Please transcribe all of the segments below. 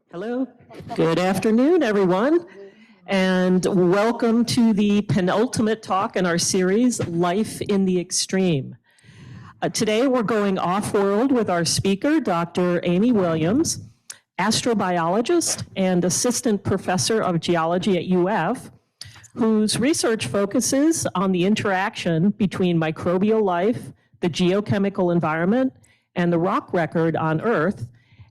Hello, good afternoon, everyone, and welcome to the penultimate talk in our series, Life in the Extreme. Today, we're going off-world with our speaker, Dr. Amy Williams, astrobiologist and assistant professor of geology at UF, whose research focuses on the interaction between microbial life, the geochemical environment, and the rock record on Earth,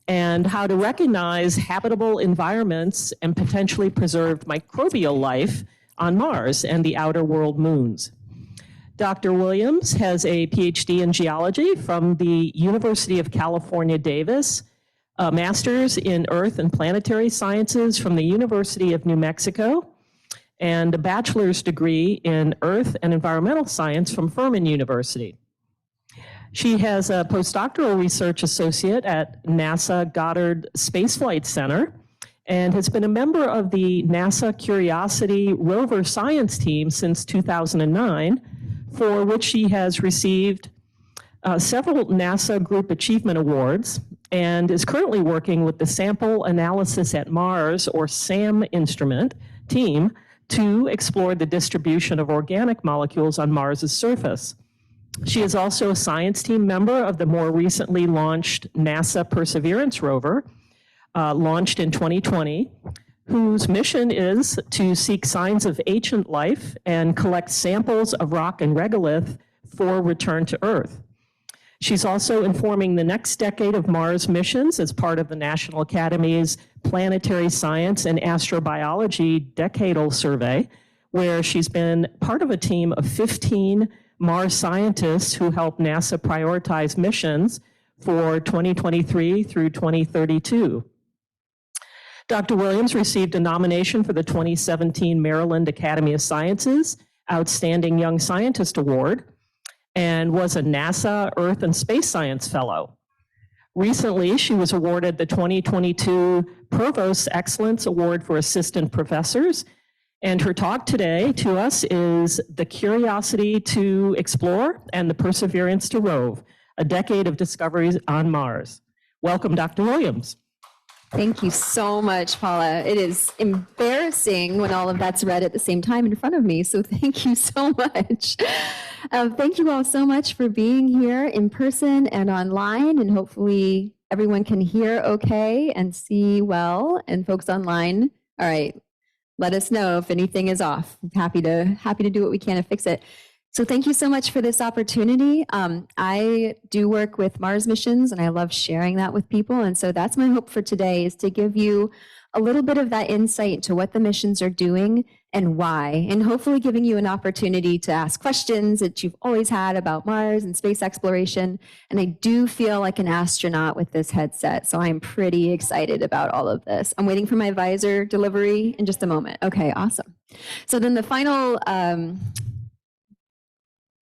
and how to recognize habitable environments and potentially preserved microbial life on Mars and the outer world moons. Dr. Williams has a PhD in geology from the University of California, Davis, a master's in earth and planetary sciences from the University of New Mexico, and a bachelor's degree in earth and environmental science from Furman University. She has a postdoctoral research associate at NASA Goddard Space Flight Center and has been a member of the NASA Curiosity rover science team since 2009, for which she has received several NASA Group Achievement Awards and is currently working with the Sample Analysis at Mars, or SAM instrument team, to explore the distribution of organic molecules on Mars's surface. She is also a science team member of the more recently launched NASA Perseverance rover, launched in 2020, whose mission is to seek signs of ancient life and collect samples of rock and regolith for return to Earth. She's also informing the next decade of Mars missions as part of the National Academy's Planetary Science and Astrobiology Decadal Survey, where she's been part of a team of 15 Mars scientists who help NASA prioritize missions for 2023 through 2032. Dr. Williams received a nomination for the 2017 Maryland Academy of Sciences Outstanding Young Scientist Award and was a NASA Earth and Space Science Fellow. Recently, she was awarded the 2022 Provost Excellence Award for Assistant Professors. And her talk today to us is The Curiosity to Explore and the Perseverance to Rove, a decade of discoveries on Mars. Welcome, Dr. Williams. Thank you so much, Paula. It is embarrassing when all of that's read at the same time in front of me, so thank you so much. Thank you all so much for being here in person and online, and hopefully everyone can hear okay and see well, and folks online. All right. Let us know if anything is off. I'm happy to do what we can to fix it. So thank you so much for this opportunity. I do work with Mars missions and I love sharing that with people. And so that's my hope for today, is to give you a little bit of that insight into what the missions are doing and why, and hopefully giving you an opportunity to ask questions that you've always had about Mars and space exploration. And I do feel like an astronaut with this headset, so I'm pretty excited about all of this. I'm waiting for my visor delivery in just a moment. Okay, awesome. So then the final,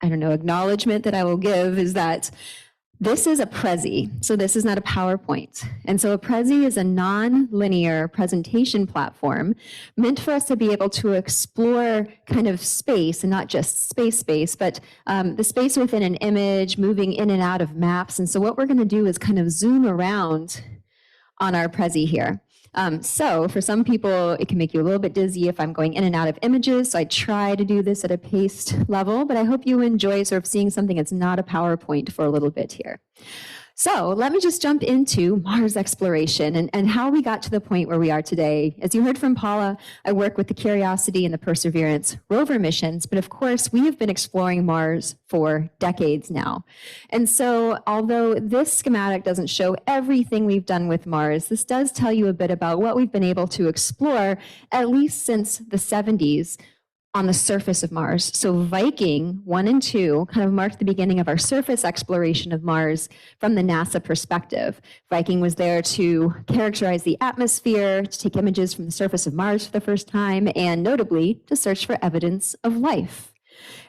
acknowledgement that I will give is that this is a Prezi, so this is not a PowerPoint. And so a Prezi is a non-linear presentation platform meant for us to be able to explore kind of space, and not just space, but the space within an image, moving in and out of maps. And so what we're going to do is kind of zoom around on our Prezi here. So for some people, it can make you a little bit dizzy if I'm going in and out of images. So I try to do this at a paced level, but I hope you enjoy sort of seeing something that's not a PowerPoint for a little bit here. So let me just jump into Mars exploration and how we got to the point where we are today. As you heard from Paula, I work with the Curiosity and the Perseverance rover missions, but of course we have been exploring Mars for decades now. And so although this schematic doesn't show everything we've done with Mars, this does tell you a bit about what we've been able to explore, at least since the 70s, on the surface of Mars. So Viking 1 and 2 kind of marked the beginning of our surface exploration of Mars from the NASA perspective. Viking was there to characterize the atmosphere, to take images from the surface of Mars for the first time, and notably to search for evidence of life.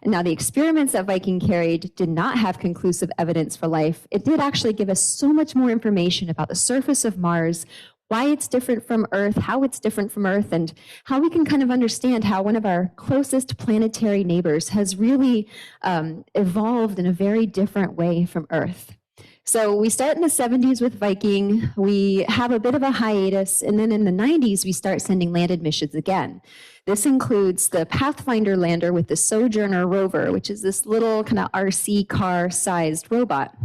And now the experiments that Viking carried did not have conclusive evidence for life. It did actually give us so much more information about the surface of Mars, why it's different from Earth, how it's different from Earth, and how we can kind of understand how one of our closest planetary neighbors has really evolved in a very different way from Earth. So we start in the 70s with Viking, we have a bit of a hiatus, and then in the 90s, we start sending landed missions again. This includes the Pathfinder lander with the Sojourner rover, which is this little kind of RC car-sized robot.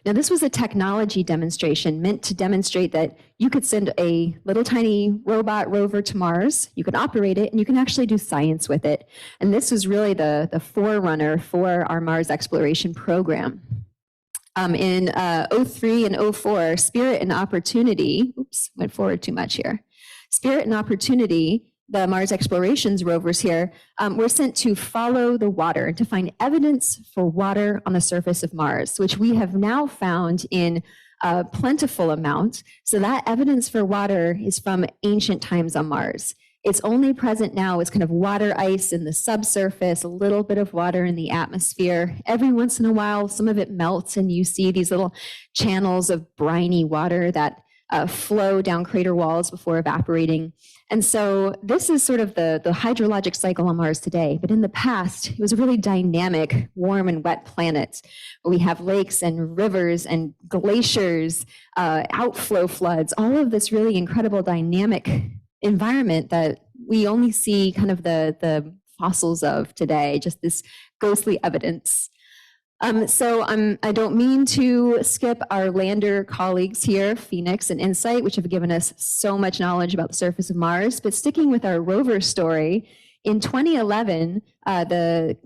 Now, this was a technology demonstration meant to demonstrate that you could send a little tiny robot rover to Mars, you can operate it, and you can actually do science with it. And this was really the forerunner for our Mars exploration program. In 03 and 04, Spirit and Opportunity, went forward too much here. Spirit and Opportunity, the Mars Explorations rovers here, were sent to follow the water, to find evidence for water on the surface of Mars, which we have now found in a plentiful amount. So that evidence for water is from ancient times on Mars. It's only present now as kind of water ice in the subsurface, a little bit of water in the atmosphere. Every once in a while, some of it melts and you see these little channels of briny water that flow down crater walls before evaporating. And so this is sort of the hydrologic cycle on Mars today. But in the past, it was a really dynamic, warm and wet planet. We have lakes and rivers and glaciers, outflow floods, all of this really incredible dynamic environment that we only see kind of the fossils of today, just this ghostly evidence. So I don't mean to skip our lander colleagues here, Phoenix and InSight, which have given us so much knowledge about the surface of Mars, but sticking with our rover story, in 2011, the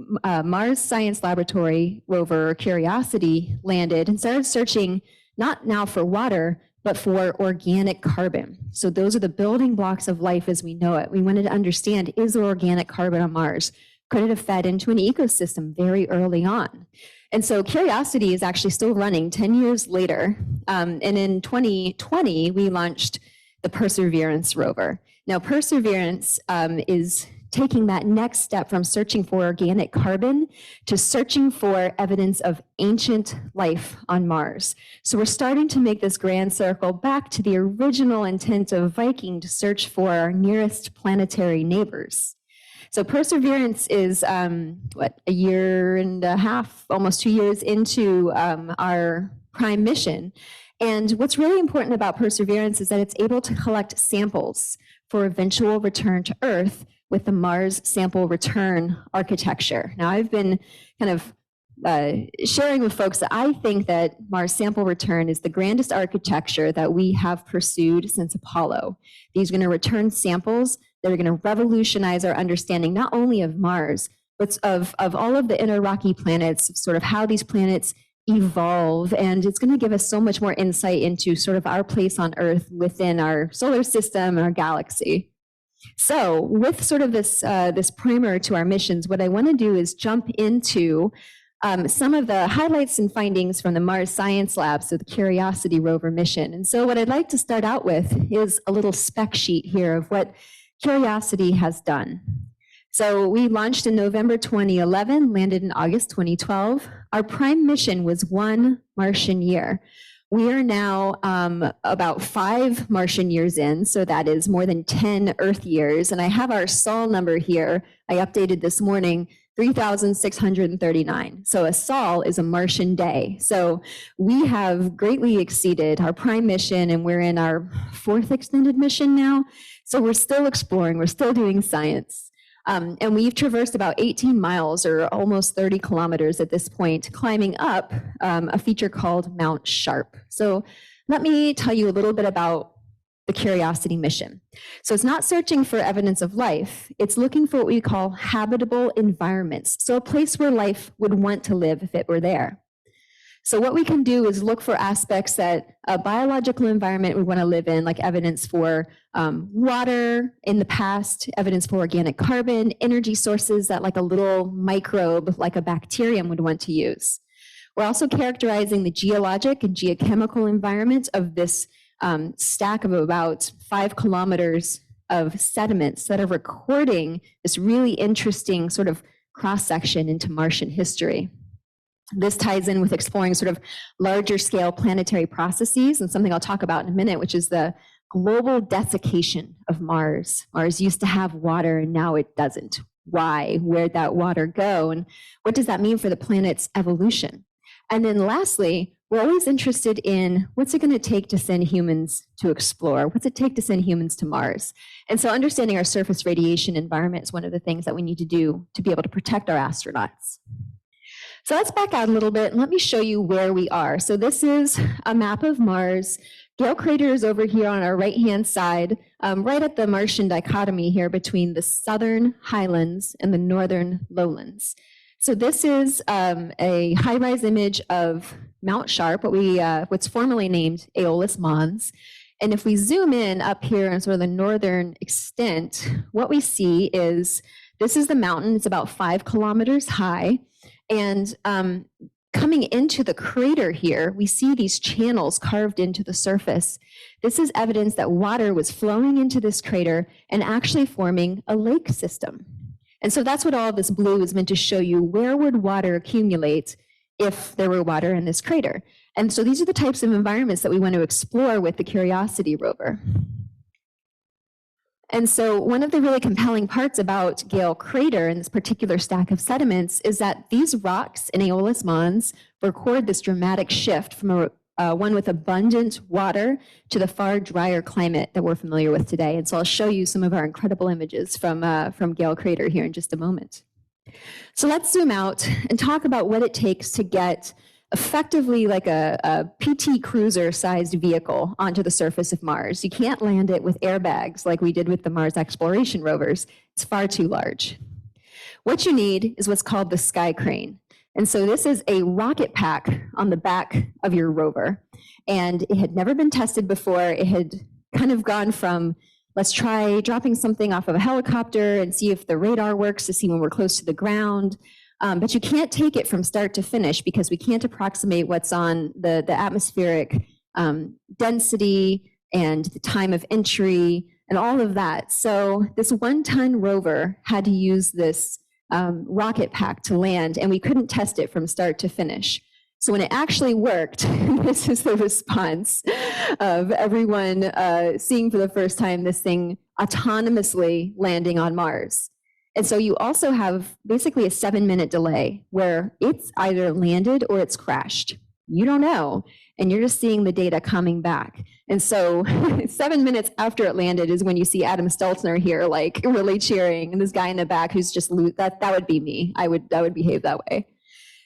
Mars Science Laboratory rover Curiosity landed and started searching not now for water, but for organic carbon. So those are the building blocks of life as we know it. We wanted to understand, is there organic carbon on Mars? Could it have fed into an ecosystem very early on? And so Curiosity is actually still running 10 years later. And in 2020, we launched the Perseverance rover. Now, Perseverance is taking that next step from searching for organic carbon to searching for evidence of ancient life on Mars. So we're starting to make this grand circle back to the original intent of Viking to search for our nearest planetary neighbors. So Perseverance is, a year and a half, almost 2 years into our prime mission. And what's really important about Perseverance is that it's able to collect samples for eventual return to Earth with the Mars sample return architecture. Now, I've been kind of sharing with folks that I think that Mars sample return is the grandest architecture that we have pursued since Apollo. These are going to return samples that are going to revolutionize our understanding not only of Mars, but of all of the inner rocky planets, sort of how these planets evolve. And it's going to give us so much more insight into sort of our place on Earth within our solar system and our galaxy. So with sort of this primer to our missions, what I want to do is jump into some of the highlights and findings from the Mars Science Lab, so the Curiosity rover mission. And so what I'd like to start out with is a little spec sheet here of what Curiosity has done. So we launched in November 2011, landed in August 2012. Our prime mission was 1 Martian year. We are now about 5 Martian years in, so that is more than 10 Earth years. And I have our Sol number here. I updated this morning, 3,639. So a Sol is a Martian day. So we have greatly exceeded our prime mission, and we're in our 4th extended mission now. So we're still exploring, we're still doing science. And we've traversed about 18 miles or almost 30 kilometers at this point, climbing up a feature called Mount Sharp. So let me tell you a little bit about the Curiosity mission. So it's not searching for evidence of life, it's looking for what we call habitable environments. So a place where life would want to live if it were there. So what we can do is look for aspects that a biological environment we want to live in, like evidence for water in the past, evidence for organic carbon, energy sources that like a little microbe, like a bacterium would want to use. We're also characterizing the geologic and geochemical environment of this stack of about 5 kilometers of sediments that are recording this really interesting sort of cross-section into Martian history. This ties in with exploring sort of larger scale planetary processes and something I'll talk about in a minute, which is the global desiccation of Mars. Mars used to have water and now it doesn't. Why? Where'd that water go? And what does that mean for the planet's evolution? And then lastly, we're always interested in what's it going to take to send humans to explore? What's it take to send humans to Mars? And so understanding our surface radiation environment is one of the things that we need to do to be able to protect our astronauts. So let's back out a little bit and let me show you where we are. So this is a map of Mars. Gale Crater is over here on our right-hand side, right at the Martian dichotomy here between the southern highlands and the northern lowlands. So this is a high-rise image of Mount Sharp, what's formerly named Aeolus Mons. And if we zoom in up here on sort of the northern extent, what we see is this is the mountain. It's about 5 kilometers high. And coming into the crater here, we see these channels carved into the surface. This is evidence that water was flowing into this crater and actually forming a lake system. And so that's what all of this blue is meant to show you. Where would water accumulate if there were water in this crater? And so these are the types of environments that we want to explore with the Curiosity rover. And so one of the really compelling parts about Gale Crater and this particular stack of sediments is that these rocks in Aeolus Mons record this dramatic shift from one with abundant water to the far drier climate that we're familiar with today. And so I'll show you some of our incredible images from Gale Crater here in just a moment. So let's zoom out and talk about what it takes to get effectively like a PT Cruiser-sized vehicle onto the surface of Mars. You can't land it with airbags like we did with the Mars exploration rovers. It's far too large. What you need is what's called the Sky Crane. And so this is a rocket pack on the back of your rover. And it had never been tested before. It had kind of gone from, let's try dropping something off of a helicopter and see if the radar works to see when we're close to the ground. But you can't take it from start to finish because we can't approximate what's on the atmospheric density and the time of entry and all of that. So this 1-ton rover had to use this rocket pack to land, and we couldn't test it from start to finish. So when it actually worked, this is the response of everyone seeing for the first time this thing autonomously landing on Mars. And so you also have basically a 7-minute delay where it's either landed or it's crashed. You don't know, and you're just seeing the data coming back. And so 7 minutes after it landed is when you see Adam Stelzner here, like really cheering, and this guy in the back who's just, that would be me. I would behave that way.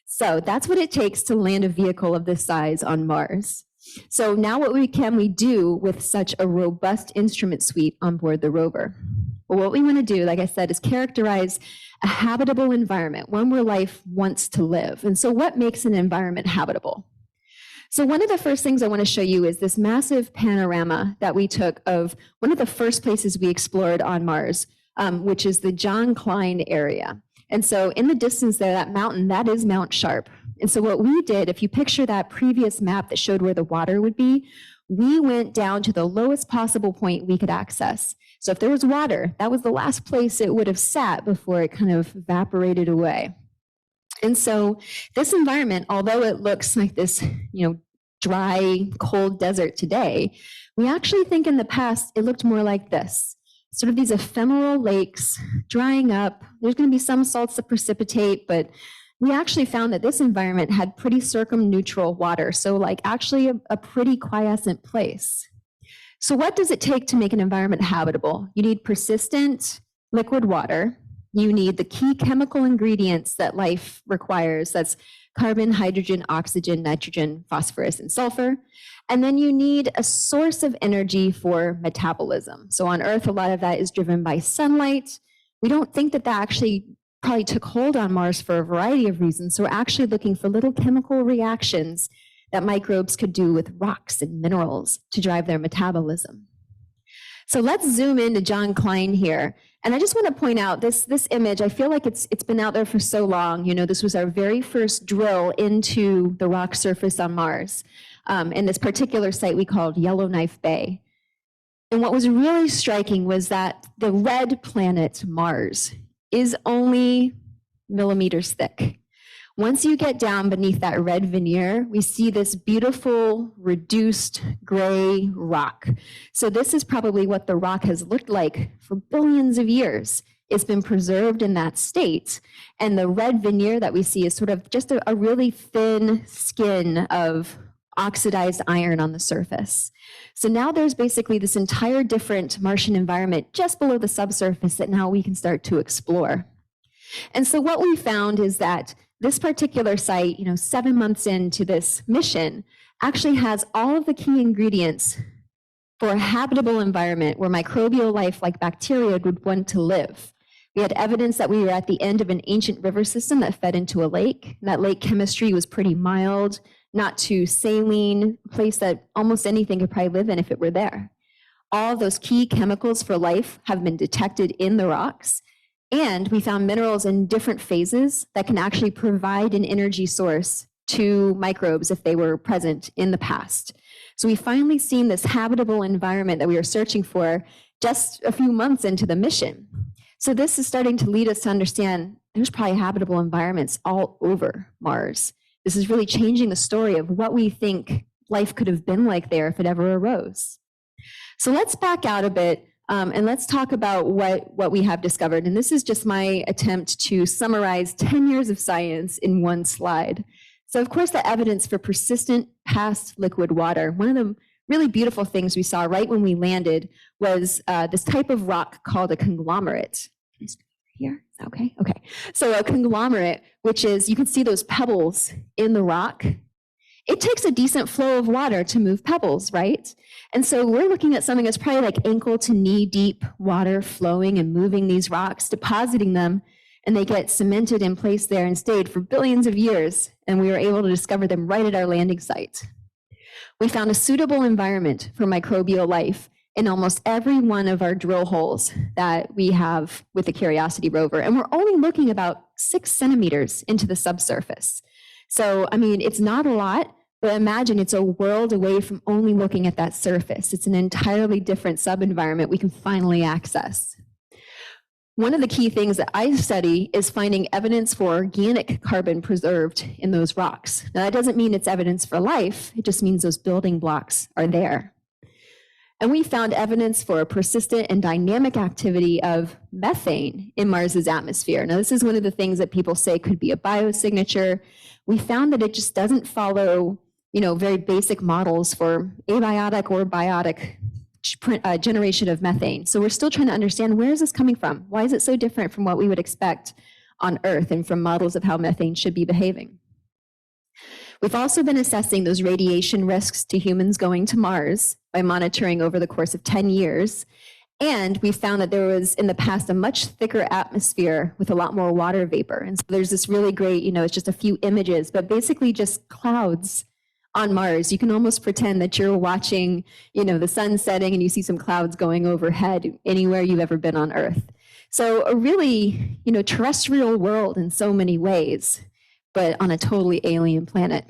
So that's what it takes to land a vehicle of this size on Mars. So now what can we do with such a robust instrument suite on board the rover? Well, what we want to do, like I said, is characterize a habitable environment, one where life wants to live. And so what makes an environment habitable? So one of the first things I want to show you is this massive panorama that we took of one of the first places we explored on Mars, which is the John Klein area. And so in the distance there, that mountain, that is Mount Sharp. And so what we did, if you picture that previous map that showed where the water would be, we went down to the lowest possible point we could access. So if there was water, that was the last place it would have sat before it kind of evaporated away. And so this environment, although it looks like this, dry, cold desert today, we actually think in the past it looked more like this. Sort of these ephemeral lakes drying up. There's going to be some salts that precipitate, but we actually found that this environment had pretty circumneutral water. So like actually a pretty quiescent place. So what does it take to make an environment habitable? You need persistent liquid water. You need the key chemical ingredients that life requires. That's carbon, hydrogen, oxygen, nitrogen, phosphorus, and sulfur. And then you need a source of energy for metabolism. So on Earth, a lot of that is driven by sunlight. We don't think that actually probably took hold on Mars for a variety of reasons. So we're actually looking for little chemical reactions that microbes could do with rocks and minerals to drive their metabolism. So let's zoom into John Klein here. And I just want to point out this image. I feel like it's been out there for so long. This was our very first drill into the rock surface on Mars. In this particular site we called Yellowknife Bay. And what was really striking was that the red planet Mars is only millimeters thick. Once you get down beneath that red veneer, we see this beautiful reduced gray rock. So this is probably what the rock has looked like for billions of years. It's been preserved in that state. And the red veneer that we see is sort of just a really thin skin of oxidized iron on the surface. So now there's basically this entire different Martian environment just below the subsurface that now we can start to explore. And so what we found is that this particular site, 7 months into this mission, actually has all of the key ingredients for a habitable environment where microbial life like bacteria would want to live. We had evidence that we were at the end of an ancient river system that fed into a lake. That lake chemistry was pretty mild, not too saline, a place that almost anything could probably live in if it were there. All of those key chemicals for life have been detected in the rocks, and we found minerals in different phases that can actually provide an energy source to microbes if they were present in the past. So we finally seen this habitable environment that we were searching for just a few months into the mission. So this is starting to lead us to understand there's probably habitable environments all over Mars. This is really changing the story of what we think life could have been like there if it ever arose. So let's back out a bit and let's talk about what we have discovered. And this is just my attempt to summarize 10 years of science in one slide. So of course, the evidence for persistent past liquid water. One of the really beautiful things we saw right when we landed was this type of rock called a conglomerate. Here, okay. So a conglomerate, which is, you can see those pebbles in the rock. It takes a decent flow of water to move pebbles, right? And so we're looking at something that's probably like ankle to knee deep water flowing and moving these rocks, depositing them, and they get cemented in place there and stayed for billions of years. And we were able to discover them right at our landing site. We found a suitable environment for microbial life in almost every one of our drill holes that we have with the Curiosity rover. And we're only looking about 6 centimeters into the subsurface. So, it's not a lot, but imagine it's a world away from only looking at that surface. It's an entirely different sub-environment we can finally access. One of the key things that I study is finding evidence for organic carbon preserved in those rocks. Now, that doesn't mean it's evidence for life. It just means those building blocks are there. And we found evidence for a persistent and dynamic activity of methane in Mars's atmosphere. Now, this is one of the things that people say could be a biosignature. We found that it just doesn't follow, very basic models for abiotic or biotic generation of methane. So we're still trying to understand, where is this coming from? Why is it so different from what we would expect on Earth and from models of how methane should be behaving? We've also been assessing those radiation risks to humans going to Mars by monitoring over the course of 10 years. And we found that there was in the past a much thicker atmosphere with a lot more water vapor. And so there's this really great, it's just a few images, but basically just clouds on Mars. You can almost pretend that you're watching, the sun setting and you see some clouds going overhead anywhere you've ever been on Earth. So a really, terrestrial world in so many ways, but on a totally alien planet.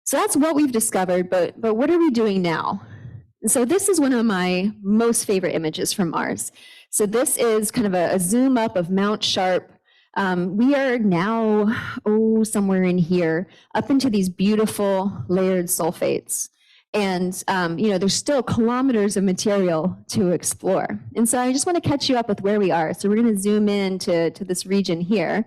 So that's what we've discovered, but what are we doing now? So this is one of my most favorite images from Mars. So this is kind of a zoom up of Mount Sharp. We are now, somewhere in here, up into these beautiful layered sulfates. And, there's still kilometers of material to explore. And so I just want to catch you up with where we are. So we're going to zoom in to this region here.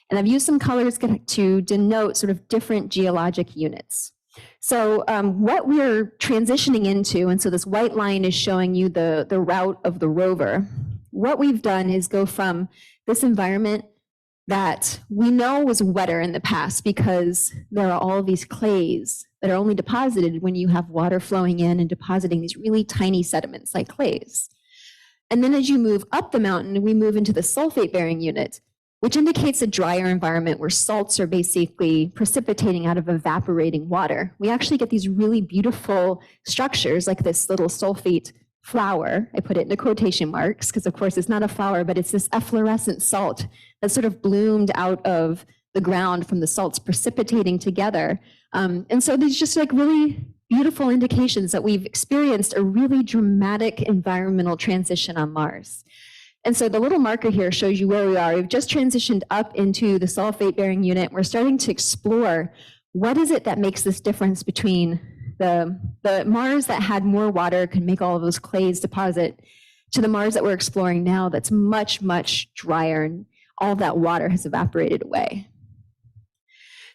And I've used some colors to denote sort of different geologic units. So what we're transitioning into, and so this white line is showing you the route of the rover. What we've done is go from this environment that we know was wetter in the past because there are all these clays that are only deposited when you have water flowing in and depositing these really tiny sediments like clays. And then as you move up the mountain, we move into the sulfate-bearing unit, which indicates a drier environment where salts are basically precipitating out of evaporating water. We actually get these really beautiful structures like this little sulfate flower. I put it into quotation marks because of course it's not a flower, but it's this efflorescent salt that sort of bloomed out of the ground from the salts precipitating together. And so these just like really beautiful indications that we've experienced a really dramatic environmental transition on Mars. And so the little marker here shows you where we are. We've just transitioned up into the sulfate-bearing unit. We're starting to explore what is it that makes this difference between the Mars that had more water, could make all of those clays deposit, to the Mars that we're exploring now that's much, much drier and all of that water has evaporated away.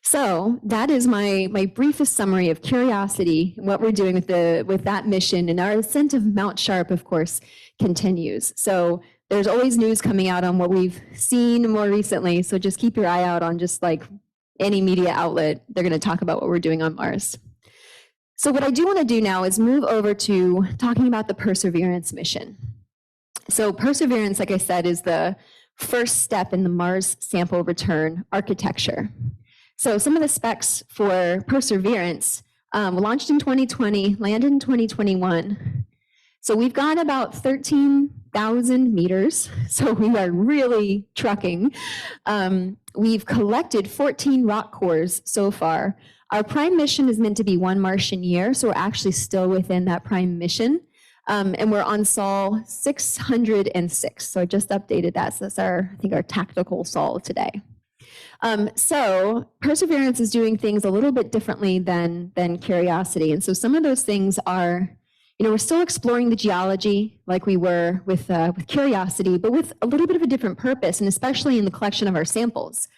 So that is my briefest summary of Curiosity and what we're doing with that mission. And our ascent of Mount Sharp, of course, continues. So there's always news coming out on what we've seen more recently. So just keep your eye out on just like any media outlet. They're going to talk about what we're doing on Mars. So what I do want to do now is move over to talking about the Perseverance mission. So Perseverance, like I said, is the first step in the Mars sample return architecture. So some of the specs for Perseverance launched in 2020, landed in 2021. So we've got about 13,000 meters. So we are really trucking. We've collected 14 rock cores so far. Our prime mission is meant to be 1 Martian year, so we're actually still within that prime mission. And we're on Sol 606. So I just updated that. So that's I think our tactical Sol today. So Perseverance is doing things a little bit differently than Curiosity. And so some of those things are, we're still exploring the geology like we were with Curiosity, but with a little bit of a different purpose, and especially in the collection of our samples.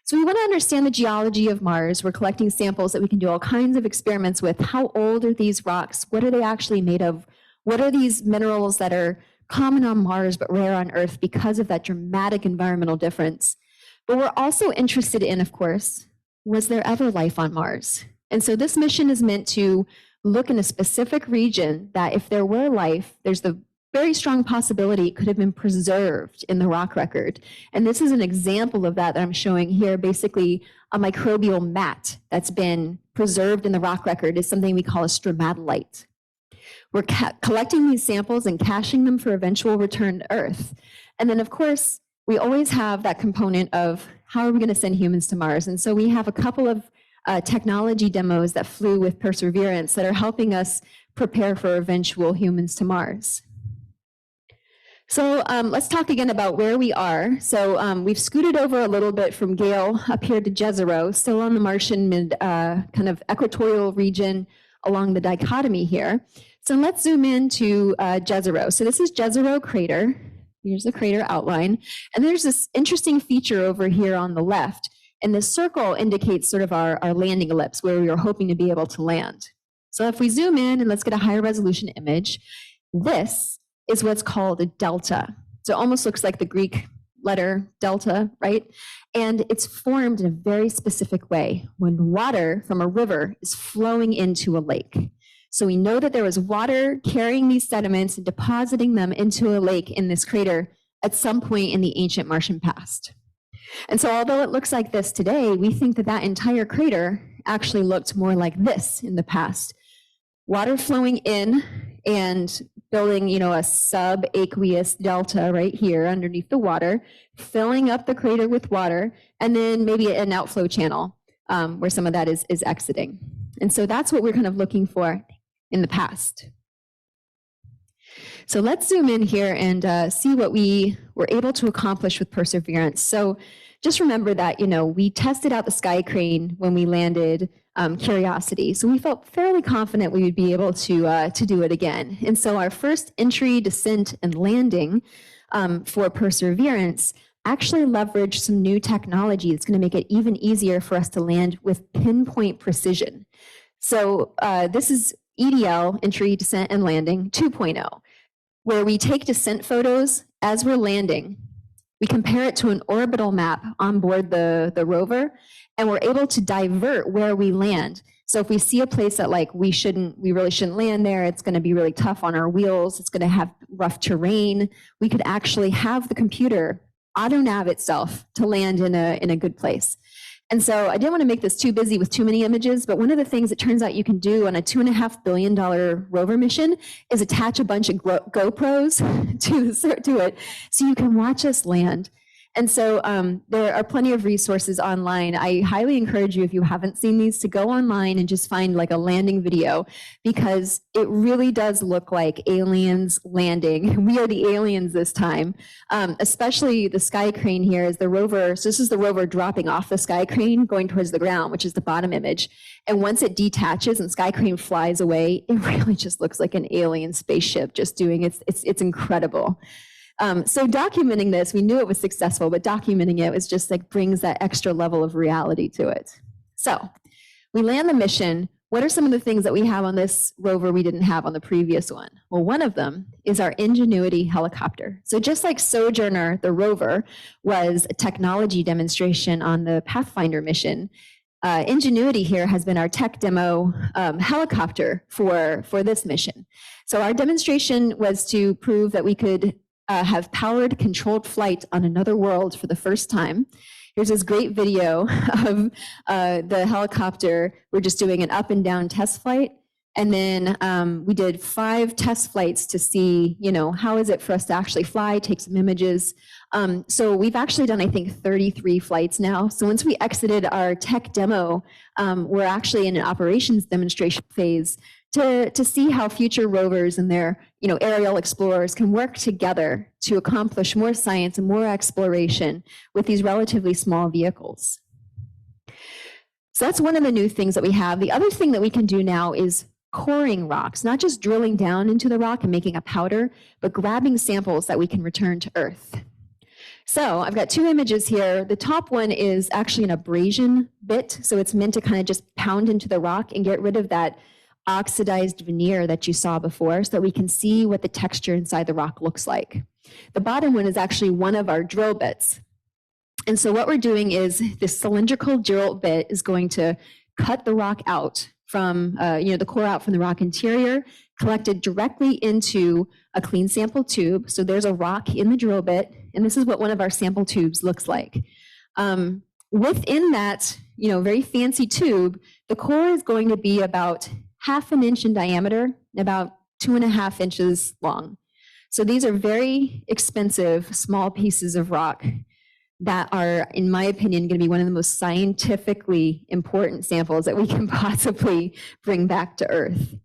So we want to understand the geology of Mars. We're collecting samples that we can do all kinds of experiments with. How old are these rocks? What are they actually made of? What are these minerals that are common on Mars but rare on Earth because of that dramatic environmental difference? But we're also interested in, of course, was there ever life on Mars? And so this mission is meant to look in a specific region that if there were life, there's the very strong possibility it could have been preserved in the rock record. And this is an example of that I'm showing here. Basically, a microbial mat that's been preserved in the rock record is something we call a stromatolite. We're collecting these samples and caching them for eventual return to Earth. And then, of course, we always have that component of how are we going to send humans to Mars? And so we have a couple of technology demos that flew with Perseverance that are helping us prepare for eventual humans to Mars. So let's talk again about where we are. So we've scooted over a little bit from Gale up here to Jezero, still on the Martian kind of equatorial region along the dichotomy here. So let's zoom in to Jezero. So this is Jezero crater. Here's the crater outline. And there's this interesting feature over here on the left. And this circle indicates sort of our landing ellipse where we are hoping to be able to land. So if we zoom in and let's get a higher resolution image, this is what's called a delta. So it almost looks like the Greek letter delta, right? And it's formed in a very specific way when water from a river is flowing into a lake. So we know that there was water carrying these sediments and depositing them into a lake in this crater at some point in the ancient Martian past. And so although it looks like this today, we think that that entire crater actually looked more like this in the past. Water flowing in and building, a subaqueous delta right here underneath the water, filling up the crater with water, and then maybe an outflow channel where some of that is exiting. And so that's what we're kind of looking for in the past. So let's zoom in here and see what we were able to accomplish with Perseverance. So just remember that, we tested out the sky crane when we landed Curiosity. So we felt fairly confident we would be able to do it again. And so our first entry, descent, and landing for Perseverance actually leveraged some new technology that's going to make it even easier for us to land with pinpoint precision. So this is EDL, entry, descent, and landing 2.0, where we take descent photos as we're landing. We compare it to an orbital map on board the rover, and we're able to divert where we land. So if we see a place that we really shouldn't land there, it's going to be really tough on our wheels, it's going to have rough terrain, we could actually have the computer auto nav itself to land in a good place. And so I didn't want to make this too busy with too many images, but one of the things it turns out you can do on a $2.5 billion rover mission is attach a bunch of GoPros to it so you can watch us land. And so there are plenty of resources online. I highly encourage you, if you haven't seen these, to go online and just find a landing video, because it really does look like aliens landing. We are the aliens this time, especially the sky crane here is the rover. So this is the rover dropping off the sky crane going towards the ground, which is the bottom image. And once it detaches and sky crane flies away, it really just looks like an alien spaceship just doing it's incredible. So documenting this, we knew it was successful, but documenting it was just brings that extra level of reality to it. So we land the mission. What are some of the things that we have on this rover we didn't have on the previous one? Well, one of them is our Ingenuity helicopter. So just like Sojourner, the rover, was a technology demonstration on the Pathfinder mission, Ingenuity here has been our tech demo helicopter for this mission. So our demonstration was to prove that we could have powered controlled flight on another world for the first time. Here's this great video of the helicopter. We're just doing an up and down test flight. And then we did 5 test flights to see, how is it for us to actually fly, take some images. So we've actually done, I think, 33 flights now. So once we exited our tech demo, we're actually in an operations demonstration phase to see how future rovers and their, aerial explorers can work together to accomplish more science and more exploration with these relatively small vehicles. So that's one of the new things that we have. The other thing that we can do now is coring rocks, not just drilling down into the rock and making a powder, but grabbing samples that we can return to Earth. So I've got 2 images here. The top one is actually an abrasion bit. So it's meant to kind of just pound into the rock and get rid of that oxidized veneer that you saw before so that we can see what the texture inside the rock looks like. The bottom one is actually one of our drill bits. And so what we're doing is this cylindrical drill bit is going to cut the rock out from, the core out from the rock interior, collected directly into a clean sample tube. So there's a rock in the drill bit, and this is what one of our sample tubes looks like. Within that, very fancy tube, the core is going to be about 1/2 inch in diameter, about 2.5 inches long. So these are very expensive, small pieces of rock that are, in my opinion, going to be one of the most scientifically important samples that we can possibly bring back to Earth.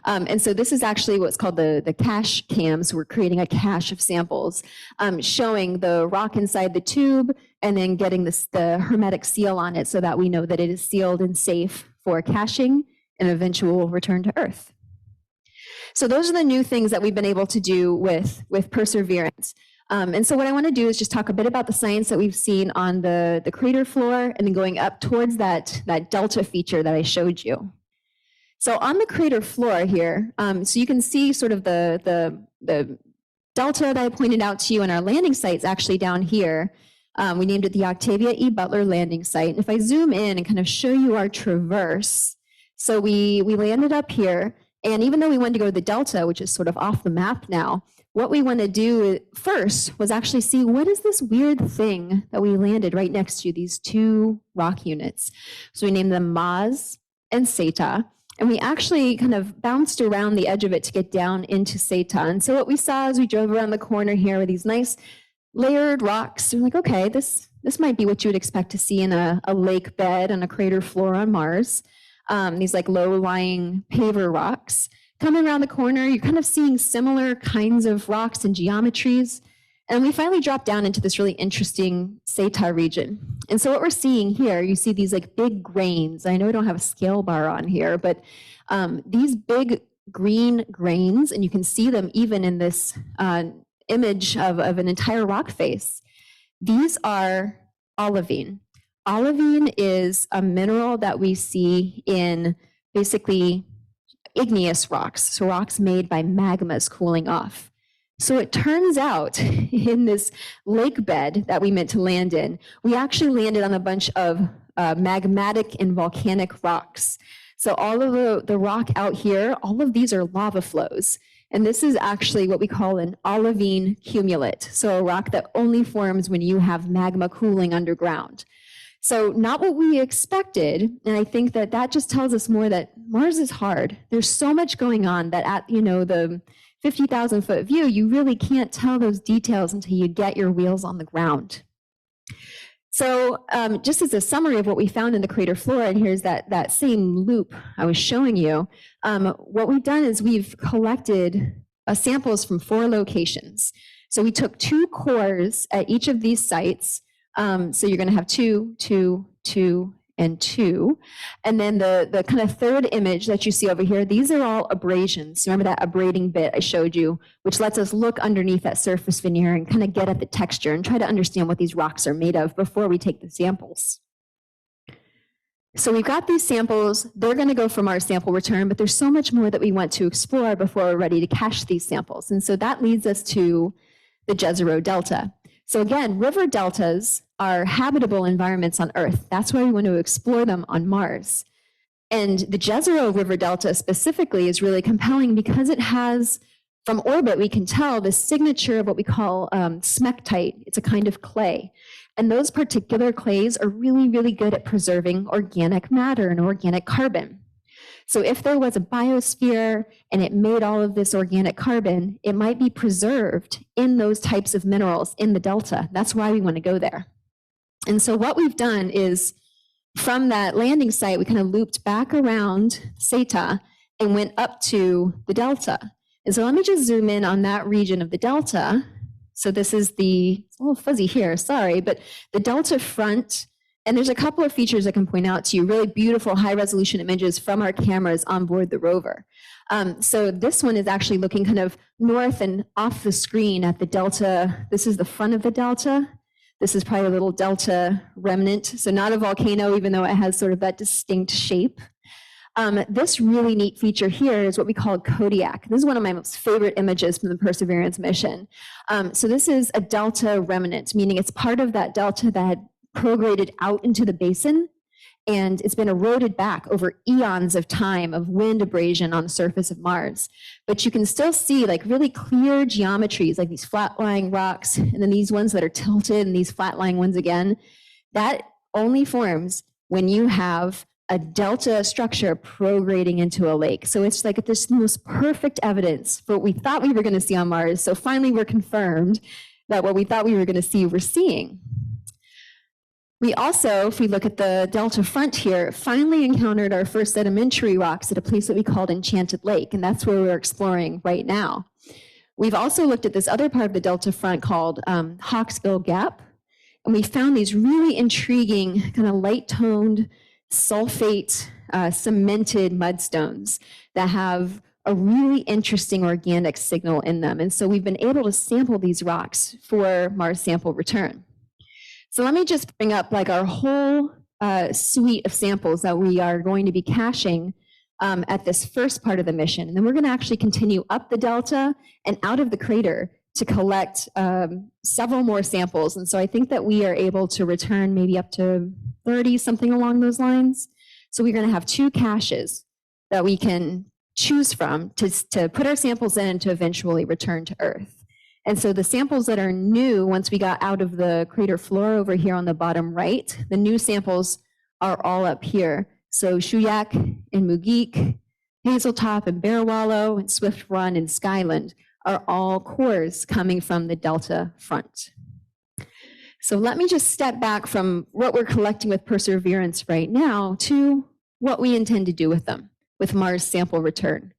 And so this is actually what's called the cache cam. So we're creating a cache of samples, showing the rock inside the tube and then getting the hermetic seal on it so that we know that it is sealed and safe for caching and eventual return to Earth. So those are the new things that we've been able to do with Perseverance. And so what I want to do is just talk a bit about the science that we've seen on the crater floor and then going up towards that delta feature that I showed you. So on the crater floor here, so you can see sort of the delta that I pointed out to you, and our landing site's actually down here. We named it the Octavia E. Butler landing site. And if I zoom in and kind of show you our traverse, so we landed up here, and even though we wanted to go to the delta, which is sort of off the map now, what we want to do first was actually see what is this weird thing that we landed right next to, these 2 rock units. So we named them Maz and Seta, and we actually kind of bounced around the edge of it to get down into Seta. And so what we saw as we drove around the corner here were these nice layered rocks. We're like, okay, this might be what you would expect to see in a lake bed on a crater floor on Mars. These like low-lying paver rocks. Coming around the corner, you're kind of seeing similar kinds of rocks and geometries. And we finally dropped down into this really interesting Seta region. And so what we're seeing here, you see these like big grains. I know we don't have a scale bar on here, but these big green grains, and you can see them even in this image of an entire rock face. These are olivine. Olivine is a mineral that we see in basically igneous rocks, so rocks made by magmas cooling off. So it turns out in this lake bed that we meant to land in, we actually landed on a bunch of magmatic and volcanic rocks. So all of the rock out here, all of these are lava flows. And this is actually what we call an olivine cumulate. So a rock that only forms when you have magma cooling underground. So not what we expected, and I think that just tells us more that Mars is hard. There's so much going on that at the 50,000 foot view, you really can't tell those details until you get your wheels on the ground. So just as a summary of what we found in the crater floor, and here's that same loop I was showing you, what we've done is we've collected samples from 4 locations. So we took 2 cores at each of these sites. So you're going to have 2, 2, 2, and 2. And then the kind of third image that you see over here, these are all abrasions. Remember that abrading bit I showed you, which lets us look underneath that surface veneer and kind of get at the texture and try to understand what these rocks are made of before we take the samples. So we've got these samples. They're going to go from our sample return, but there's so much more that we want to explore before we're ready to cache these samples. And so that leads us to the Jezero Delta. So again, river deltas are habitable environments on Earth. That's why we want to explore them on Mars. And the Jezero River Delta specifically is really compelling because it has, from orbit, we can tell the signature of what we call smectite. It's a kind of clay. And those particular clays are really, really good at preserving organic matter and organic carbon. So if there was a biosphere and it made all of this organic carbon, it might be preserved in those types of minerals in the delta. That's why we want to go there. And so what we've done is, from that landing site, we kind of looped back around Seta and went up to the delta. And so let me just zoom in on that region of the delta. So this is it's a little fuzzy here, sorry, but the delta front. And there's a couple of features I can point out to you, really beautiful high resolution images from our cameras on board the rover. So this one is actually looking kind of north and off the screen at the delta. This is the front of the delta. This is probably a little delta remnant. So not a volcano, even though it has sort of that distinct shape. This really neat feature here is what we call Kodiak. This is one of my most favorite images from the Perseverance mission. So this is a delta remnant, meaning it's part of that delta that had prograded out into the basin, and it's been eroded back over eons of time of wind abrasion on the surface of Mars. But you can still see like really clear geometries, like these flat-lying rocks, and then these ones that are tilted, and these flat-lying ones again. That only forms when you have a delta structure prograding into a lake. So it's like this most perfect evidence for what we thought we were going to see on Mars. So finally we're confirmed that what we thought we were going to see, we're seeing. We also, if we look at the delta front here, finally encountered our first sedimentary rocks at a place that we called Enchanted Lake, and that's where we're exploring right now. We've also looked at this other part of the delta front called Hawksbill Gap, and we found these really intriguing kind of light-toned sulfate cemented mudstones that have a really interesting organic signal in them. And so we've been able to sample these rocks for Mars sample return. So let me just bring up like our whole suite of samples that we are going to be caching at this first part of the mission. And then we're going to actually continue up the delta and out of the crater to collect several more samples. And so I think that we are able to return maybe up to 30, something along those lines. So we're going to have 2 caches that we can choose from to put our samples in and to eventually return to Earth. And so the samples that are new, once we got out of the crater floor over here on the bottom right, the new samples are all up here. So Shuyak and Mugik, Hazeltop and Bear Wallow, and Swift Run and Skyland are all cores coming from the delta front. So let me just step back from what we're collecting with Perseverance right now to what we intend to do with them, with Mars sample return.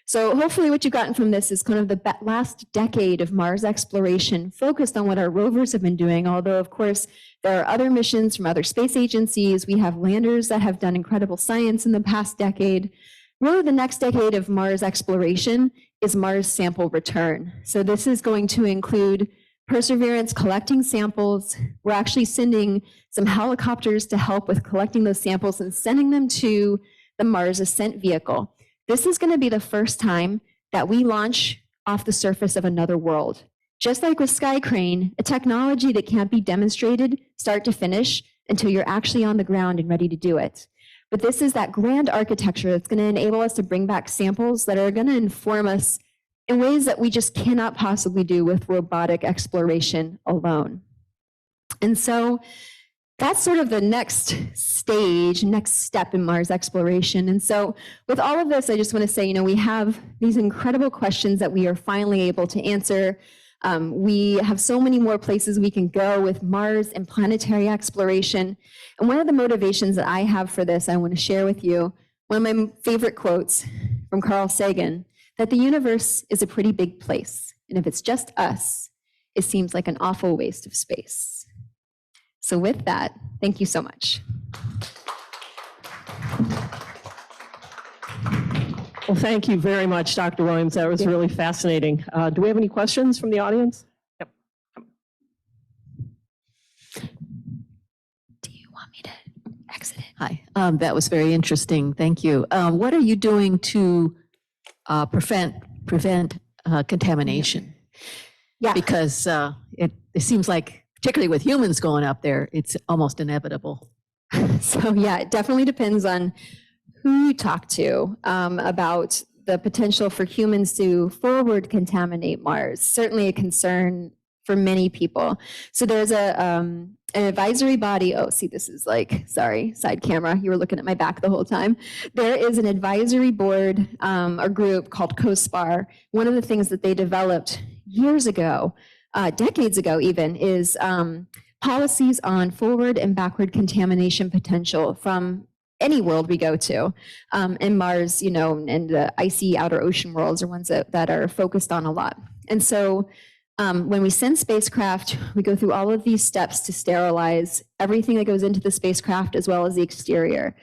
So hopefully what you've gotten from this is kind of the last decade of Mars exploration focused on what our rovers have been doing, although of course there are other missions from other space agencies. We have landers that have done incredible science in the past decade. Really the next decade of Mars exploration is Mars sample return. So this is going to include Perseverance collecting samples. We're actually sending some helicopters to help with collecting those samples and sending them to the Mars Ascent Vehicle. This is going to be the first time that we launch off the surface of another world. Just like with Sky Crane, a technology that can't be demonstrated start to finish until you're actually on the ground and ready to do it. But this is that grand architecture that's going to enable us to bring back samples that are going to inform us in ways that we just cannot possibly do with robotic exploration alone. And so that's sort of the next stage, next step in Mars exploration. And so with all of this, I just want to say, we have these incredible questions that we are finally able to answer. We have so many more places we can go with Mars and planetary exploration. And one of the motivations that I have for this, I want to share with you, one of my favorite quotes from Carl Sagan, that the universe is a pretty big place. And if it's just us, it seems like an awful waste of space. So with that, thank you so much. Well, thank you very much, Dr. Williams. That was really fascinating. Do we have any questions from the audience? Yep. Do you want me to exit it? Hi, That was very interesting. Thank you. What are you doing to prevent contamination? Yeah. Because it seems like, particularly with humans going up there, it's almost inevitable. So yeah, it definitely depends on who you talk to about the potential for humans to forward contaminate Mars. Certainly a concern for many people. So there's an advisory body. Oh, see, this is like, sorry, side camera. You were looking at my back the whole time. There is an advisory board or group called COSPAR. One of the things that they developed years ago, decades ago even, is policies on forward and backward contamination potential from any world we go to. And Mars, you know, and the icy outer ocean worlds are ones that are focused on a lot. And so when we send spacecraft, we go through all of these steps to sterilize everything that goes into the spacecraft as well as the exterior.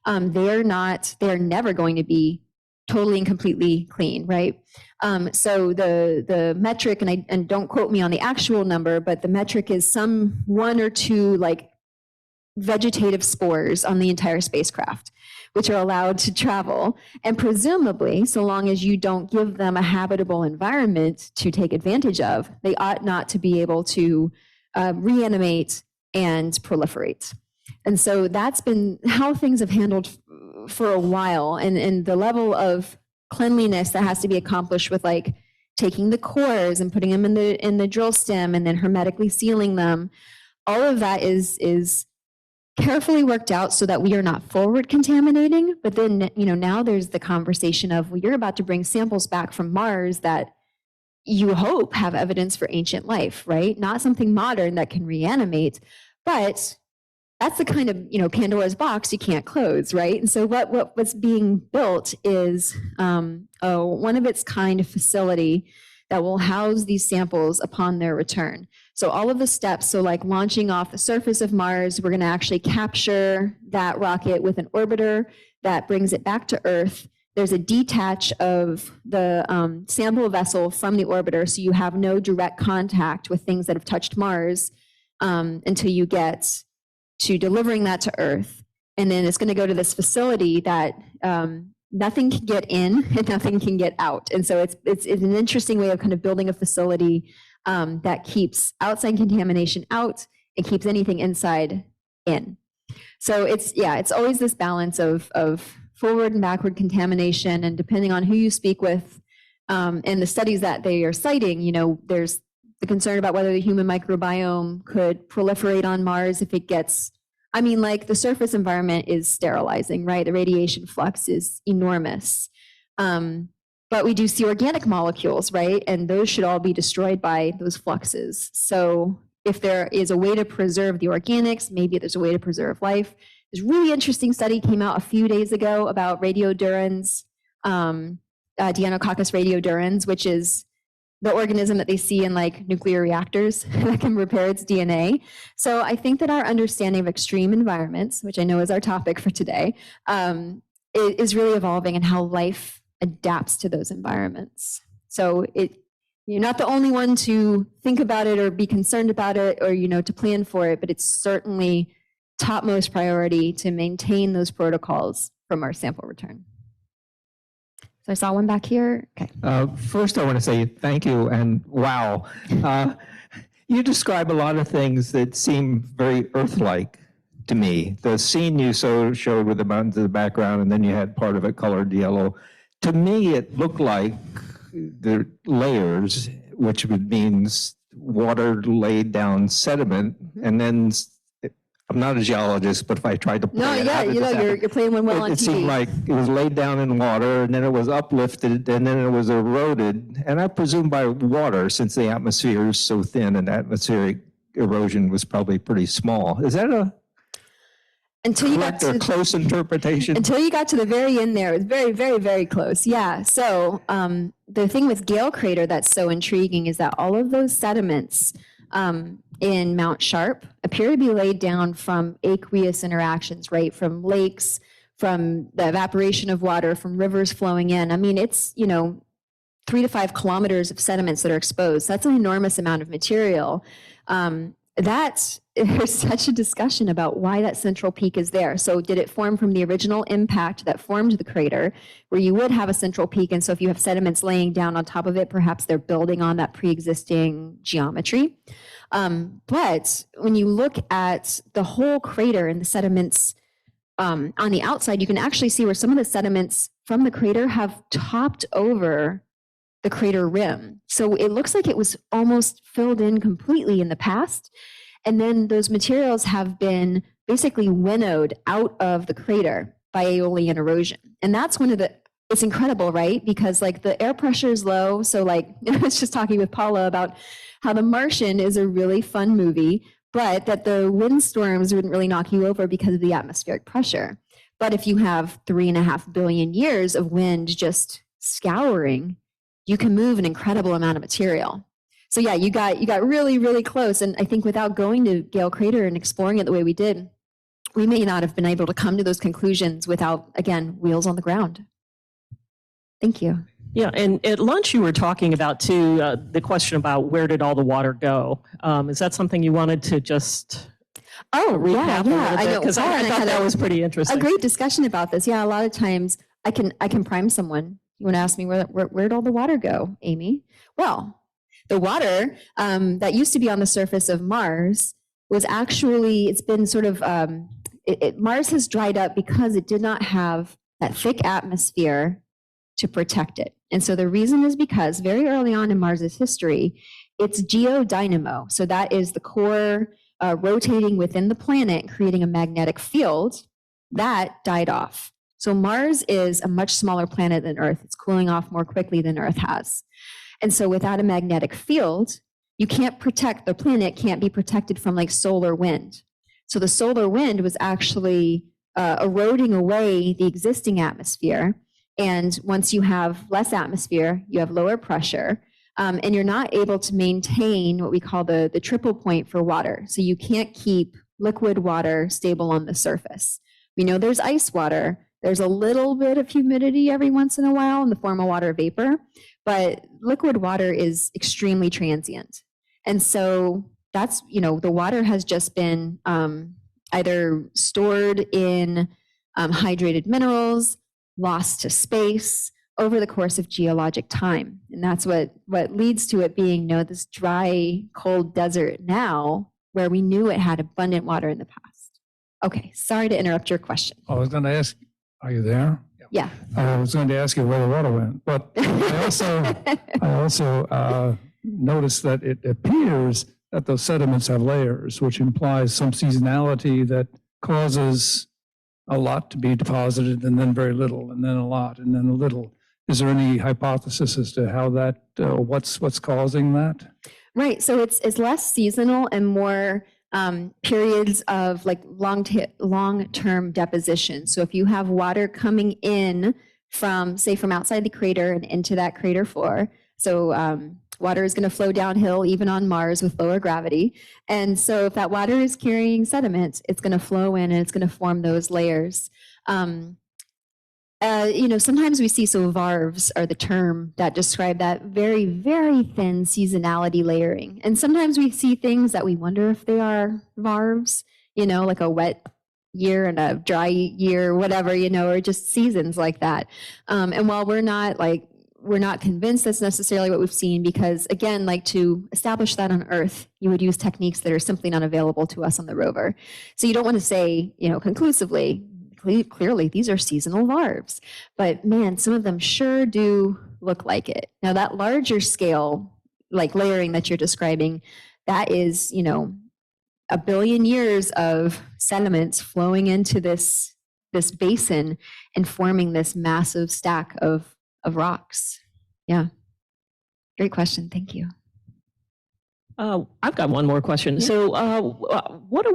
They are never going to be totally and completely clean, right? So the metric, and don't quote me on the actual number, but the metric is some 1 or 2 like vegetative spores on the entire spacecraft, which are allowed to travel. And presumably, so long as you don't give them a habitable environment to take advantage of, they ought not to be able to reanimate and proliferate. And so that's been how things have handled for a while. And the level of cleanliness that has to be accomplished with like taking the cores and putting them in the drill stem and then hermetically sealing them, all of that is carefully worked out so that we are not forward contaminating. But then, you know, now there's the conversation of, well, you're about to bring samples back from Mars that you hope have evidence for ancient life, right? Not something modern that can reanimate, but that's the kind of, you know, Pandora's box you can't close, right? And so what's being built is a one of its kind facility that will house these samples upon their return. So all of the steps, so like launching off the surface of Mars, we're going to actually capture that rocket with an orbiter that brings it back to Earth. There's a detach of the sample vessel from the orbiter, so you have no direct contact with things that have touched Mars until you get to delivering that to Earth. And then it's going to go to this facility that nothing can get in and nothing can get out. And so it's an interesting way of kind of building a facility that keeps outside contamination out and keeps anything inside in. So it's always this balance of forward and backward contamination, and depending on who you speak with and the studies that they are citing, you know, there's the concern about whether the human microbiome could proliferate on Mars if it gets, I mean, like the surface environment is sterilizing, right? The radiation flux is enormous. But we do see organic molecules, right? And those should all be destroyed by those fluxes. So if there is a way to preserve the organics, maybe there's a way to preserve life. This really interesting study came out a few days ago about radiodurans, Deinococcus radiodurans, which is the organism that they see in like nuclear reactors that can repair its DNA. So I think that our understanding of extreme environments, which I know is our topic for today, is really evolving, and how life adapts to those environments. So you're not the only one to think about it or be concerned about it or, you know, to plan for it, but it's certainly topmost priority to maintain those protocols from our sample return. So I saw one back here. Okay. First, I want to say thank you, and wow. You describe a lot of things that seem very Earth-like to me. The scene you showed with the mountains in the background, and then you had part of it colored yellow. To me, it looked like the layers, which means water laid down sediment, and then I'm not a geologist, but if I tried to play it, you know, you're playing one well on TV. It seemed like it was laid down in water, and then it was uplifted, and then it was eroded, and I presume by water, since the atmosphere is so thin and atmospheric erosion was probably pretty small. Is that a correct or close interpretation? Until you got to the very end there, it was very, very, very close. Yeah. So the thing with Gale Crater that's so intriguing is that all of those sediments in Mount Sharp appear to be laid down from aqueous interactions, right? From lakes, from the evaporation of water, from rivers flowing in. I mean, it's, you know, 3 to 5 kilometers of sediments that are exposed. That's an enormous amount of material. there's such a discussion about why that central peak is there. So did it form from the original impact that formed the crater, where you would have a central peak? And so if you have sediments laying down on top of it, perhaps they're building on that pre-existing geometry. But when you look at the whole crater and the sediments on the outside, you can actually see where some of the sediments from the crater have topped over the crater rim. So it looks like it was almost filled in completely in the past. And then those materials have been basically winnowed out of the crater by aeolian erosion. And that's it's incredible, right? Because like the air pressure is low. So like, I was just talking with Paula about how The Martian is a really fun movie, but that the windstorms wouldn't really knock you over because of the atmospheric pressure. But if you have 3.5 billion years of wind just scouring, you can move an incredible amount of material. So yeah, you got really, really close. And I think without going to Gale Crater and exploring it the way we did, we may not have been able to come to those conclusions without, again, wheels on the ground. Thank you. Yeah, and at lunch you were talking about too, the question about where did all the water go? Is that something you wanted to just recap a little bit? Because I thought that was pretty interesting. A great discussion about this. Yeah, a lot of times I can prime someone. You want to ask me where'd all the water go, Amy? Well, the water that used to be on the surface of Mars was actually, it's been sort of, Mars has dried up because it did not have that thick atmosphere to protect it. And so the reason is because very early on in Mars's history, it's geodynamo. So that is the core rotating within the planet, creating a magnetic field that died off. So Mars is a much smaller planet than Earth. It's cooling off more quickly than Earth has. And so without a magnetic field, you can't protect, the planet can't be protected from like solar wind. So the solar wind was actually eroding away the existing atmosphere. And once you have less atmosphere, you have lower pressure, and you're not able to maintain what we call the triple point for water. So you can't keep liquid water stable on the surface. We know there's ice water. There's a little bit of humidity every once in a while in the form of water vapor, but liquid water is extremely transient. And so that's, the water has just been either stored in hydrated minerals, lost to space over the course of geologic time. And that's what leads to it being, this dry, cold desert now, where we knew it had abundant water in the past. Okay, sorry to interrupt your question. I was going to ask, are you there? Yeah. I was going to ask you where the water went, but I also noticed that it appears that those sediments have layers, which implies some seasonality that causes a lot to be deposited and then very little, and then a lot, and then a little. Is there any hypothesis as to how that, what's causing that? Right. So it's less seasonal and more periods of like long-term deposition. So if you have water coming in from outside the crater and into that crater floor, so water is going to flow downhill even on Mars with lower gravity. And so if that water is carrying sediment, it's going to flow in and it's going to form those layers. Sometimes we see, so varves are the term that describe that very, very thin seasonality layering. And sometimes we see things that we wonder if they are varves, like a wet year and a dry year, whatever, or just seasons like that. And while we're not convinced that's necessarily what we've seen, because again, like to establish that on Earth, you would use techniques that are simply not available to us on the rover. So you don't want to say, conclusively, clearly these are seasonal varves, but man, some of them sure do look like it. Now that larger scale, like layering that you're describing, that is, 1 billion years of sediments flowing into this basin and forming this massive stack of rocks. Yeah. Great question. Thank you. I've got one more question. Yeah. So what do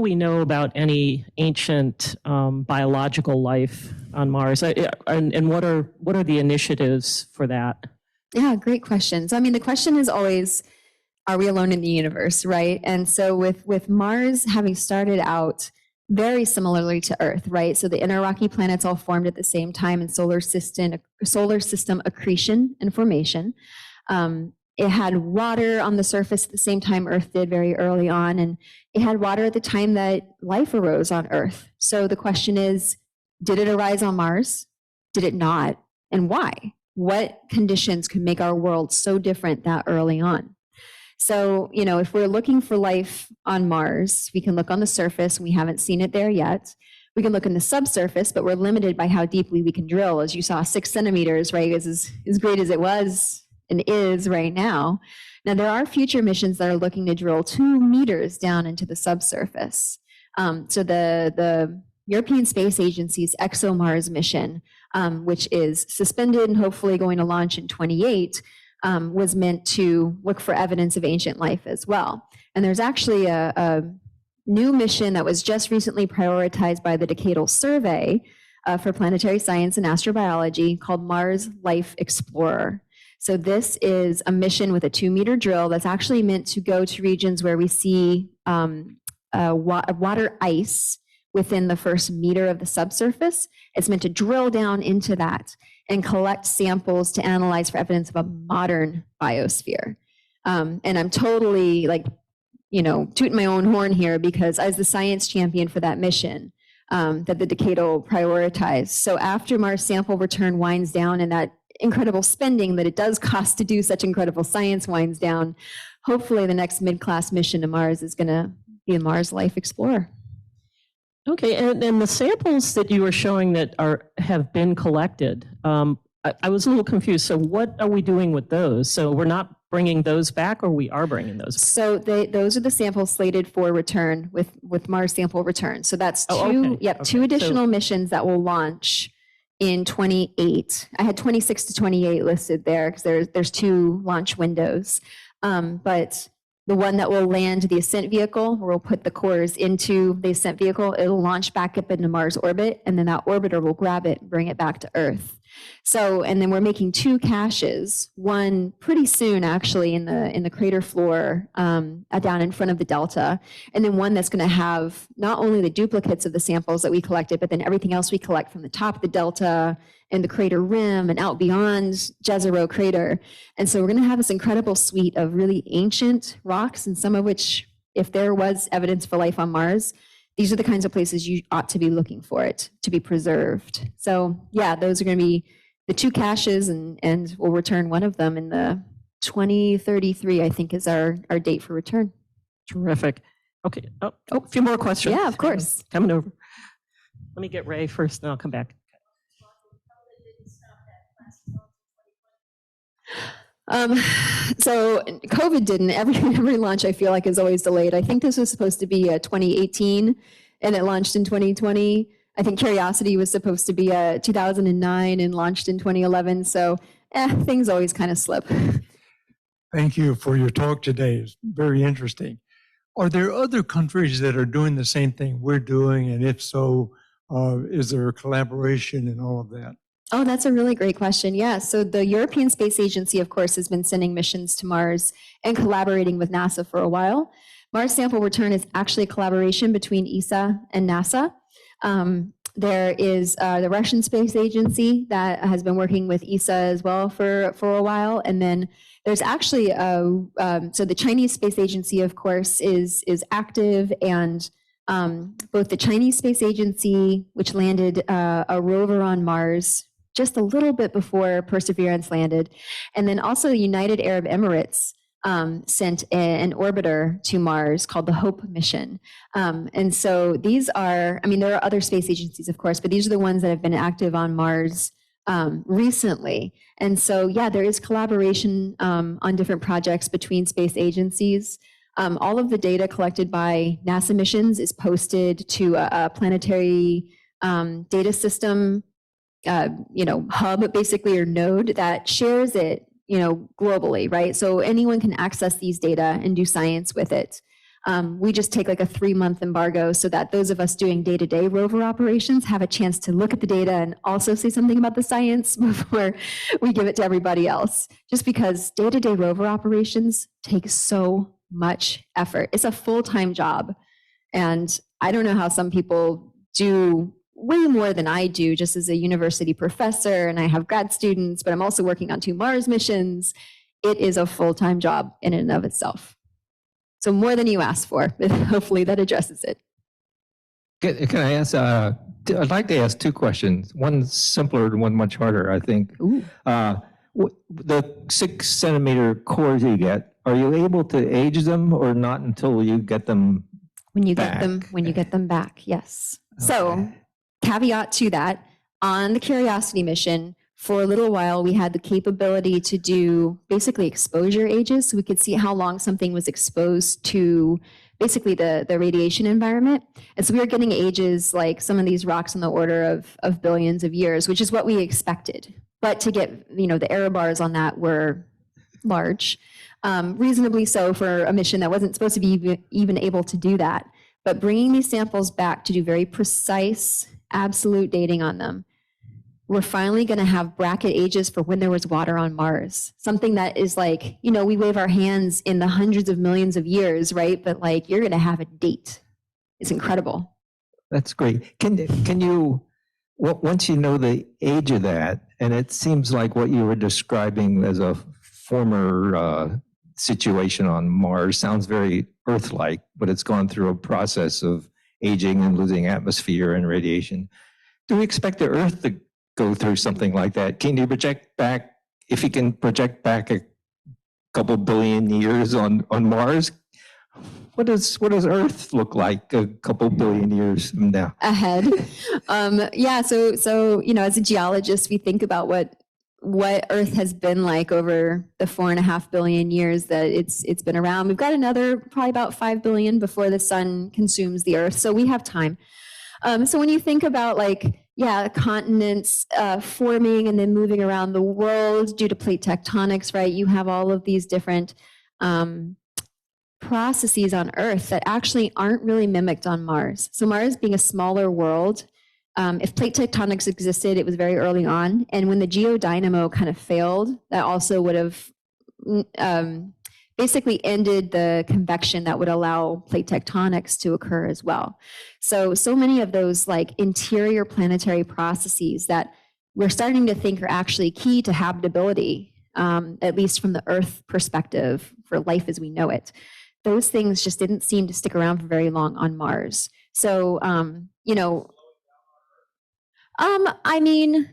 we know about any ancient biological life on Mars? And what are the initiatives for that? Yeah, great questions. I mean, the question is always, are we alone in the universe, right? And so with Mars having started out very similarly to Earth, right? So the inner rocky planets all formed at the same time in solar system accretion and formation. It had water on the surface at the same time Earth did very early on, and it had water at the time that life arose on Earth. So the question is, did it arise on Mars? Did it not? And why? What conditions could make our world so different that early on? So, if we're looking for life on Mars, we can look on the surface. We haven't seen it there yet. We can look in the subsurface, but we're limited by how deeply we can drill. As you saw, 6 centimeters, right, is as great as it was and is right now. Now, there are future missions that are looking to drill 2 meters down into the subsurface. So the European Space Agency's ExoMars mission, which is suspended and hopefully going to launch in 28, was meant to look for evidence of ancient life as well. And there's actually a new mission that was just recently prioritized by the Decadal Survey for Planetary Science and Astrobiology called Mars Life Explorer. So this is a mission with a 2-meter drill that's actually meant to go to regions where we see water ice within the first meter of the subsurface. It's meant to drill down into that and collect samples to analyze for evidence of a modern biosphere. And I'm totally tooting my own horn here because I was the science champion for that mission that the Decadal prioritized. So after Mars sample return winds down and that incredible spending that it does cost to do such incredible science winds down, hopefully the next mid-class mission to Mars is going to be a Mars Life Explorer. Okay, and the samples that you were showing that have been collected, I was a little confused. So what are we doing with those? So we're not bringing those back, or we are bringing those back? So those are the samples slated for return with Mars sample return. So that's two additional missions that will launch in 28. I had 26 to 28 listed there because there's 2 launch windows. But the one that will land the ascent vehicle, where we'll put the cores into the ascent vehicle, it'll launch back up into Mars orbit, and then that orbiter will grab it and bring it back to Earth. So, and then we're making 2 caches, one pretty soon actually in the crater floor down in front of the delta, and then one that's going to have not only the duplicates of the samples that we collected, but then everything else we collect from the top of the delta and the crater rim and out beyond Jezero crater. And so we're going to have this incredible suite of really ancient rocks, and some of which, if there was evidence for life on Mars, these are the kinds of places you ought to be looking for it to be preserved. So yeah, those are going to be the 2 caches, and we'll return one of them in the 2033, I think, is our date for return. Terrific. Okay. Oh, a few more questions. Yeah, of course. Coming over. Let me get Ray first, then I'll come back. So COVID didn't. Every launch I feel like is always delayed. I think this was supposed to be 2018 and it launched in 2020. I think Curiosity was supposed to be 2009 and launched in 2011. So things always kind of slip. Thank you for your talk today. It's very interesting. Are there other countries that are doing the same thing we're doing? And if so, is there a collaboration and all of that? Oh, that's a really great question. Yeah. So the European Space Agency, of course, has been sending missions to Mars and collaborating with NASA for a while. Mars sample return is actually a collaboration between ESA and NASA. There is the Russian Space Agency that has been working with ESA as well for a while. And then there's actually, so the Chinese Space Agency, of course, is active, and both the Chinese Space Agency, which landed a rover on Mars just a little bit before Perseverance landed, and then also the United Arab Emirates sent an orbiter to Mars called the HOPE mission. And so these are, I mean, there are other space agencies, of course, but these are the ones that have been active on Mars recently. And so, yeah, there is collaboration on different projects between space agencies. All of the data collected by NASA missions is posted to a planetary data system, hub basically, or node that shares it, globally, right? So anyone can access these data and do science with it. We just take like a 3-month embargo so that those of us doing day-to-day rover operations have a chance to look at the data and also say something about the science before we give it to everybody else. Just because day-to-day rover operations take so much effort. It's a full-time job. And I don't know how some people do way more than I do just as a university professor, and I have grad students, but I'm also working on 2 Mars missions. it is a full-time job in and of itself. So more than you asked for, but hopefully that addresses it. Can I ask, I'd like to ask two questions. One simpler and one much harder, I think. Ooh. The 6 centimeter cores you get, are you able to age them or not until you get them? When you get them back, yes. So Okay. caveat to that, on the Curiosity mission, for a little while, we had the capability to do basically exposure ages, so we could see how long something was exposed to basically the radiation environment. And so we were getting ages like some of these rocks on the order of billions of years, which is what we expected. But to get, the error bars on that were large, reasonably so for a mission that wasn't supposed to be even able to do that. But bringing these samples back to do very precise, absolute dating on them, we're finally going to have bracket ages for when there was water on Mars. Something that is like, we wave our hands in the hundreds of millions of years, right? But like, you're going to have a date. It's incredible. That's great. Can you, once you know the age of that, and it seems like what you were describing as a former situation on Mars sounds very Earth-like, but it's gone through a process of aging and losing atmosphere and radiation. Do we expect the Earth to go through something like that? Can you project back, if you can project back a couple billion years on Mars, what does Earth look like a couple billion years from now? Ahead. Yeah, so as a geologist, we think about what Earth has been like over the 4.5 billion years that it's been around. We've got another probably about 5 billion before the sun consumes the Earth, so we have time. So when you think about continents forming and then moving around the world due to plate tectonics, right? You have all of these different processes on Earth that actually aren't really mimicked on Mars. So Mars being a smaller world, if plate tectonics existed, it was very early on. And when the geodynamo kind of failed, that also would have basically ended the convection that would allow plate tectonics to occur as well. So many of those like interior planetary processes that we're starting to think are actually key to habitability, at least from the Earth perspective for life as we know it. Those things just didn't seem to stick around for very long on Mars. So, I mean,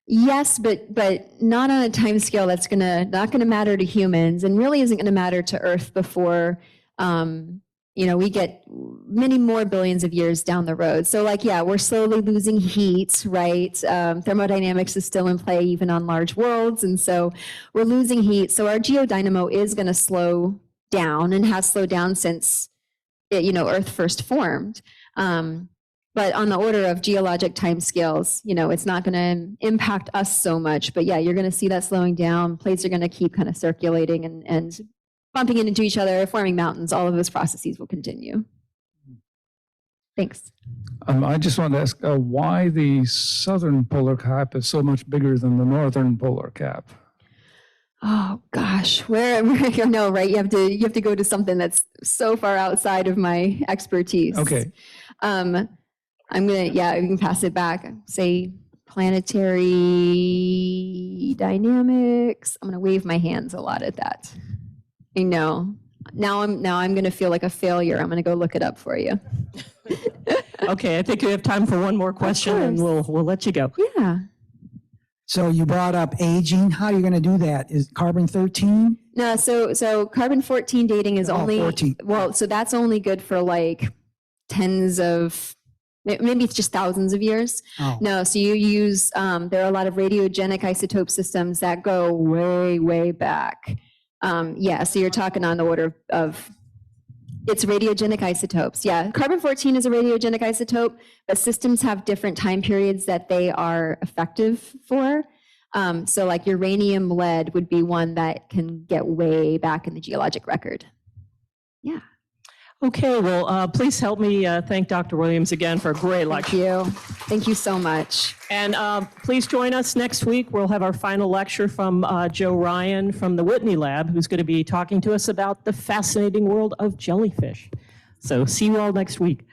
yes, but not on a time scale that's not gonna matter to humans, and really isn't gonna matter to Earth before we get many more billions of years down the road. So we're slowly losing heat, right? Thermodynamics is still in play even on large worlds, and so we're losing heat. So our geodynamo is gonna slow down and has slowed down since Earth first formed. But on the order of geologic timescales, it's not going to impact us so much. But yeah, you're going to see that slowing down. Plates are going to keep kind of circulating and bumping into each other, forming mountains. All of those processes will continue. Thanks. I just wanted to ask why the southern polar cap is so much bigger than the northern polar cap. Oh gosh, where no, right? You have to go to something that's so far outside of my expertise. Okay. I'm gonna, you can pass it back. Say planetary dynamics. I'm gonna wave my hands a lot at that. I know. Now I'm gonna feel like a failure. I'm gonna go look it up for you. Okay, I think we have time for one more question and we'll let you go. Yeah. So you brought up aging. How are you going to do that? Is carbon-13? No, so carbon-14 dating is only 14. Well, so that's only good for like tens of, maybe it's just thousands of years. Oh. No, so you use, there are a lot of radiogenic isotope systems that go way, way back. So you're talking on the order of, it's radiogenic isotopes. Yeah, carbon-14 is a radiogenic isotope, but systems have different time periods that they are effective for. So like uranium lead would be one that can get way back in the geologic record. Yeah. Okay, well, please help me thank Dr. Williams again for a great lecture. Thank you. Thank you so much. And please join us next week. We'll have our final lecture from Joe Ryan from the Whitney Lab, who's going to be talking to us about the fascinating world of jellyfish. So see you all next week.